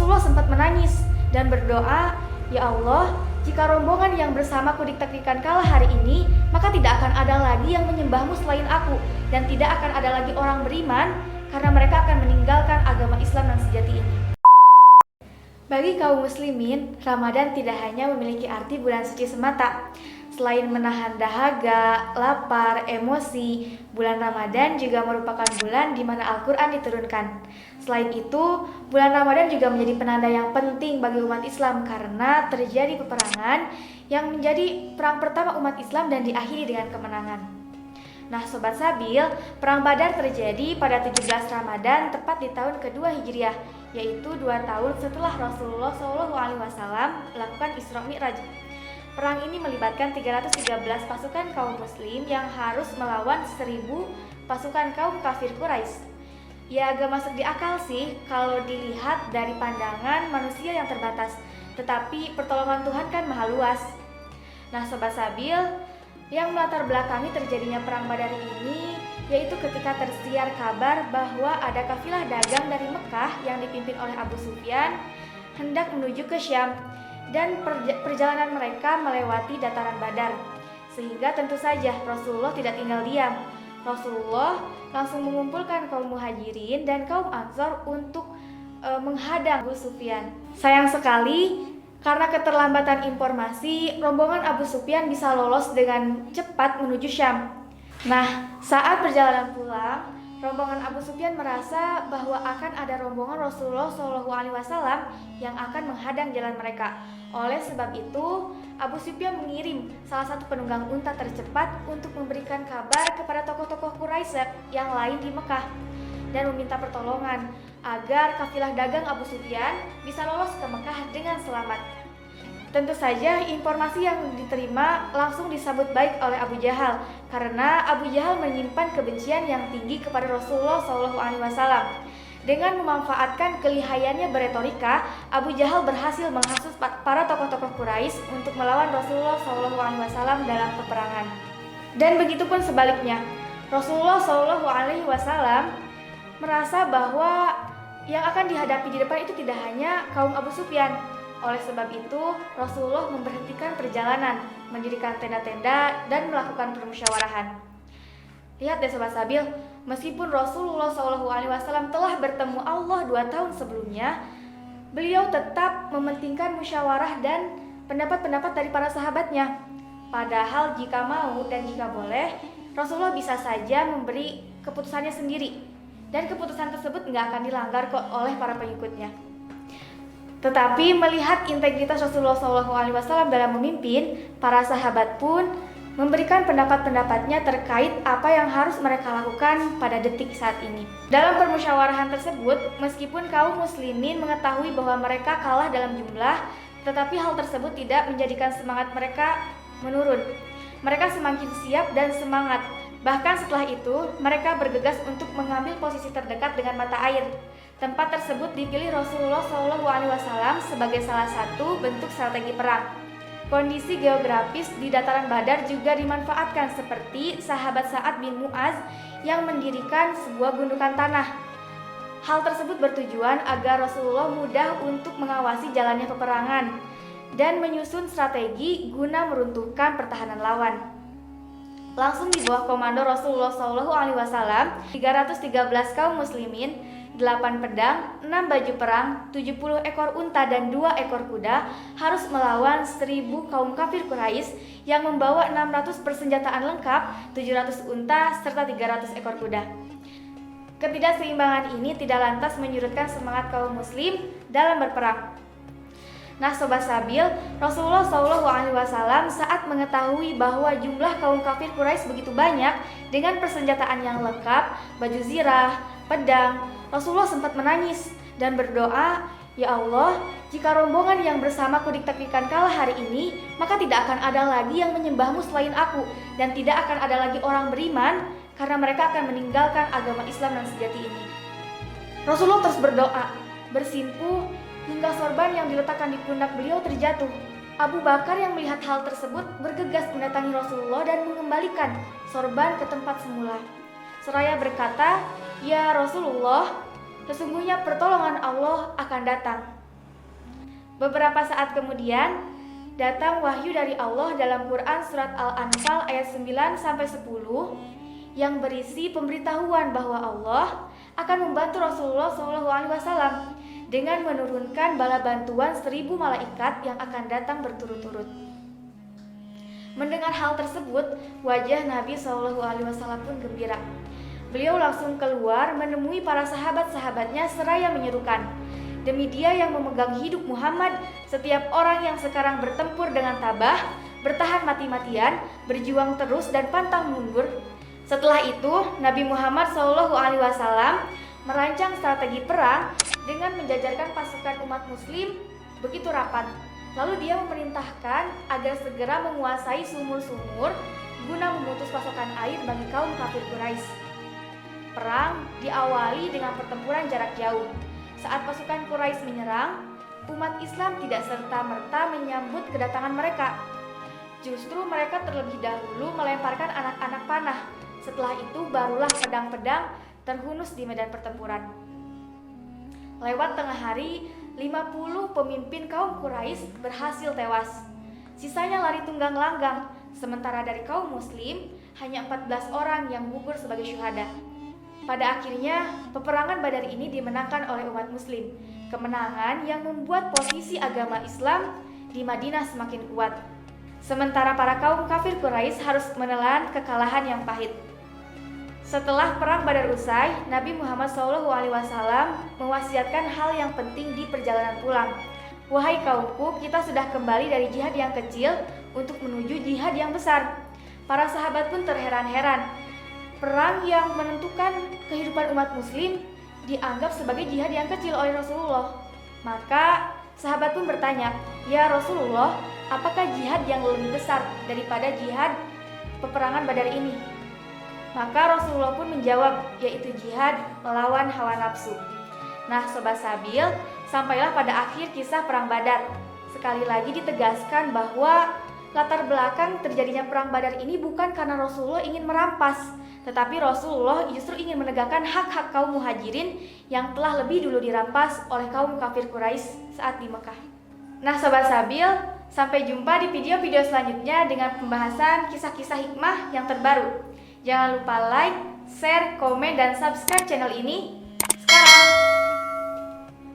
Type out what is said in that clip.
Rasulullah sempat menangis dan berdoa, "Ya Allah, jika rombongan yang bersamaku ditakdirkan kalah hari ini, maka tidak akan ada lagi yang menyembahmu selain aku, dan tidak akan ada lagi orang beriman, karena mereka akan meninggalkan agama Islam yang sejati ini." Bagi kaum muslimin, Ramadan tidak hanya memiliki arti bulan suci semata. Selain menahan dahaga, lapar, emosi, bulan Ramadan juga merupakan bulan di mana Al-Quran diturunkan. Selain itu, bulan Ramadan juga menjadi penanda yang penting bagi umat Islam karena terjadi peperangan yang menjadi perang pertama umat Islam dan diakhiri dengan kemenangan. Nah Sobat Sabil, Perang Badar terjadi pada 17 Ramadan tepat di tahun kedua Hijriah, yaitu 2 tahun setelah Rasulullah SAW melakukan Isra Mi'raj. Perang ini melibatkan 313 pasukan kaum muslim yang harus melawan 1000 pasukan kaum kafir Quraisy. Ya agak masuk di akal sih kalau dilihat dari pandangan manusia yang terbatas, tetapi pertolongan Tuhan kan maha luas. Nah Sobat Sabil, yang melatar belakangi terjadinya Perang Badar ini yaitu ketika tersiar kabar bahwa ada kafilah dagang dari Mekah yang dipimpin oleh Abu Sufyan hendak menuju ke Syam, dan perjalanan mereka melewati dataran Badar. Sehingga tentu saja Rasulullah tidak tinggal diam. Rasulullah langsung mengumpulkan kaum muhajirin dan kaum ansor untuk menghadang Abu Sufyan. Sayang sekali, karena keterlambatan informasi, rombongan Abu Sufyan bisa lolos dengan cepat menuju Syam. Nah, saat perjalanan pulang, rombongan Abu Sufyan merasa bahwa akan ada rombongan Rasulullah SAW yang akan menghadang jalan mereka. Oleh sebab itu, Abu Sufyan mengirim salah satu penunggang unta tercepat untuk memberikan kabar kepada tokoh-tokoh Quraisy yang lain di Mekah dan meminta pertolongan agar kafilah dagang Abu Sufyan bisa lolos ke Mekah dengan selamat. Tentu saja informasi yang diterima langsung disambut baik oleh Abu Jahal karena Abu Jahal menyimpan kebencian yang tinggi kepada Rasulullah SAW. Dengan memanfaatkan kelihayannya beretorika, Abu Jahal berhasil menghasut para tokoh-tokoh Quraisy untuk melawan Rasulullah SAW dalam peperangan. Dan begitupun sebaliknya, Rasulullah SAW merasa bahwa yang akan dihadapi di depan itu tidak hanya kaum Abu Sufyan. Oleh sebab itu, Rasulullah memberhentikan perjalanan, mendirikan tenda-tenda, dan melakukan permusyawarahan. Lihat deh Sobat Sabil, meskipun Rasulullah SAW telah bertemu Allah 2 tahun sebelumnya, beliau tetap mementingkan musyawarah dan pendapat-pendapat dari para sahabatnya. Padahal jika mau dan jika boleh, Rasulullah bisa saja memberi keputusannya sendiri, dan keputusan tersebut nggak akan dilanggar kok oleh para pengikutnya. Tetapi melihat integritas Rasulullah SAW dalam memimpin, para sahabat pun memberikan pendapat-pendapatnya terkait apa yang harus mereka lakukan pada detik saat ini. Dalam permusyawarahan tersebut, meskipun kaum muslimin mengetahui bahwa mereka kalah dalam jumlah, tetapi hal tersebut tidak menjadikan semangat mereka menurun. Mereka semakin siap dan semangat. Bahkan setelah itu, mereka bergegas untuk mengambil posisi terdekat dengan mata air. Tempat tersebut dipilih Rasulullah SAW sebagai salah satu bentuk strategi perang. Kondisi geografis di dataran Badar juga dimanfaatkan seperti sahabat Sa'ad bin Mu'az yang mendirikan sebuah gundukan tanah. Hal tersebut bertujuan agar Rasulullah mudah untuk mengawasi jalannya peperangan dan menyusun strategi guna meruntuhkan pertahanan lawan. Langsung di bawah komando Rasulullah SAW, 313 kaum muslimin, 8 pedang, 6 baju perang, 70 ekor unta dan 2 ekor kuda harus melawan 1000 kaum kafir Quraisy yang membawa 600 persenjataan lengkap, 700 unta serta 300 ekor kuda. Ketidakseimbangan ini tidak lantas menyurutkan semangat kaum muslim dalam berperang. Nah Sobat Sabil, Rasulullah SAW saat mengetahui bahwa jumlah kaum kafir Quraisy begitu banyak dengan persenjataan yang lengkap, baju zirah, pedang, Rasulullah sempat menangis dan berdoa, "Ya Allah, jika rombongan yang bersamaku ditakdirkan kalah hari ini, maka tidak akan ada lagi yang menyembahmu selain aku, dan tidak akan ada lagi orang beriman, karena mereka akan meninggalkan agama Islam yang sejati ini." Rasulullah terus berdoa, bersimpuh hingga sorban yang diletakkan di pundak beliau terjatuh. Abu Bakar yang melihat hal tersebut bergegas mendatangi Rasulullah dan mengembalikan sorban ke tempat semula. Seraya berkata, "Ya Rasulullah, sesungguhnya pertolongan Allah akan datang." Beberapa saat kemudian, datang wahyu dari Allah dalam Quran surat Al-Anfal ayat 9-10 yang berisi pemberitahuan bahwa Allah akan membantu Rasulullah SAW dengan menurunkan bala bantuan 1000 malaikat yang akan datang berturut-turut. Mendengar hal tersebut, wajah Nabi SAW pun gembira. Beliau langsung keluar menemui para sahabat-sahabatnya seraya menyerukan, "Demi Dia yang memegang hidup Muhammad, setiap orang yang sekarang bertempur dengan tabah, bertahan mati-matian, berjuang terus dan pantang mundur." Setelah itu, Nabi Muhammad SAW merancang strategi perang dengan menjajarkan pasukan umat muslim begitu rapat. Lalu dia memerintahkan agar segera menguasai sumur-sumur guna memutus pasokan air bagi kaum kafir Quraisy. Perang diawali dengan pertempuran jarak jauh. Saat pasukan Quraisy menyerang, umat Islam tidak serta-merta menyambut kedatangan mereka. Justru mereka terlebih dahulu melemparkan anak-anak panah. Setelah itu barulah pedang-pedang terhunus di medan pertempuran. Lewat tengah hari, 50 pemimpin kaum Quraisy berhasil tewas. Sisanya lari tunggang langgang, sementara dari kaum muslim hanya 14 orang yang gugur sebagai syuhada. Pada akhirnya, peperangan Badar ini dimenangkan oleh umat muslim. Kemenangan yang membuat posisi agama Islam di Madinah semakin kuat. Sementara para kaum kafir Quraisy harus menelan kekalahan yang pahit. Setelah perang Badar usai, Nabi Muhammad SAW mewasiatkan hal yang penting di perjalanan pulang. "Wahai kaumku, kita sudah kembali dari jihad yang kecil untuk menuju jihad yang besar." Para sahabat pun terheran-heran. Perang yang menentukan kehidupan umat muslim dianggap sebagai jihad yang kecil oleh Rasulullah. Maka sahabat pun bertanya, "Ya Rasulullah, apakah jihad yang lebih besar daripada jihad peperangan Badar ini?" Maka Rasulullah pun menjawab, yaitu jihad melawan hawa nafsu. Nah Sobat Sabil, sampailah pada akhir kisah perang Badar. Sekali lagi ditegaskan bahwa latar belakang terjadinya perang Badar ini bukan karena Rasulullah ingin merampas, tetapi Rasulullah justru ingin menegakkan hak-hak kaum muhajirin yang telah lebih dulu dirampas oleh kaum kafir Quraisy saat di Mekah. Nah Sobat Sabil, sampai jumpa di video-video selanjutnya dengan pembahasan kisah-kisah hikmah yang terbaru. Jangan lupa like, share, komen, dan subscribe channel ini